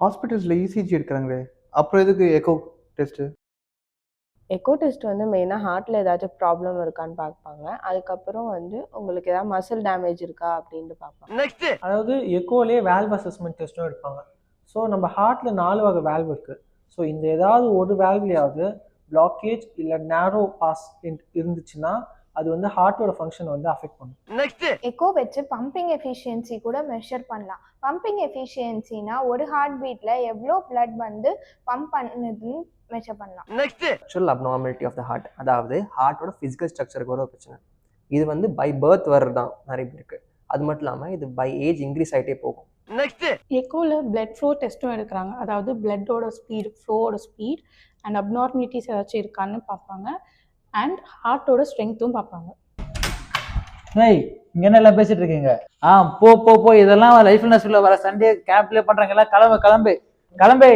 ஹாஸ்பிட்டல்ஸில் ECG எடுக்கிறாங்களே, அப்புறம் எதுக்கு echo test? Echo test வந்து மெயினாக ஹார்ட்டில் ஏதாச்சும் ப்ராப்ளம் இருக்கான்னு பார்ப்பாங்க. அதுக்கப்புறம் வந்து உங்களுக்கு ஏதாவது மசில் டேமேஜ் இருக்கா அப்படின்ட்டு பார்ப்பாங்க. அதாவது எக்கோலேயே வேல்வ் அசஸ்மெண்ட் டெஸ்ட்டும் எடுப்பாங்க. ஸோ நம்ம ஹார்ட்டில் 4 வகை வேல்வ் இருக்குது. ஸோ இந்த ஏதாவது ஒரு வேல்வ்லையாவது பிளாக்கேஜ் இல்லை நேரோ பாஸ் இருந்துச்சுன்னா அது வந்து ஹார்ட்டோட ஃபங்க்ஷன் வந்து அஃபெக்ட் பண்ணும். எக்கோ வச்சு பம்பிங் எஃபிஷியன்சி கூட மெஷர் பண்ணலாம். பம்பிங் எஃபிஷியன்சினா ஒரு ஹார்ட் பீட்ல எவ்வளோ பிளட் வந்து பம்ப் பண்ணுதுன்னு மெஷர் பண்ணலாம். Structural abnormality of the heart, அதாவது ஹார்ட்டோட ஃபிசிக்கல் ஸ்ட்ரக்சருக்கு வர பிரச்சனை. இது வந்து பை பர்த் வர்றது தான் நிறைய பேருக்கு. அது மட்டும் இல்லாமல் இது பை ஏஜ் இன்க்ரீஸ் ஆகிட்டே போகும். எக்கோவில் பிளட் ஃப்ளோ டெஸ்ட்டும் எடுக்கிறாங்க. அதாவது பிளட்டோட ஸ்பீட், ஃப்ளோவோட ஸ்பீட் அண்ட் அப்நார்மலிட்டிஸ் ஏதாச்சும் இருக்கான்னு பார்ப்பாங்க. அண்ட் ஹார்ட்டோட ஸ்ட்ரென்த்தும் பார்ப்பாங்க. ஏய், இங்கே என்ன எல்லாம் பேசிட்டு இருக்கீங்க? போ இதெல்லாம் லைஃப் இன்சூரன்ஸ்ல வர சண்டே கேம்ப்ல பண்றாங்க. எல்லாம் கிளம்பு.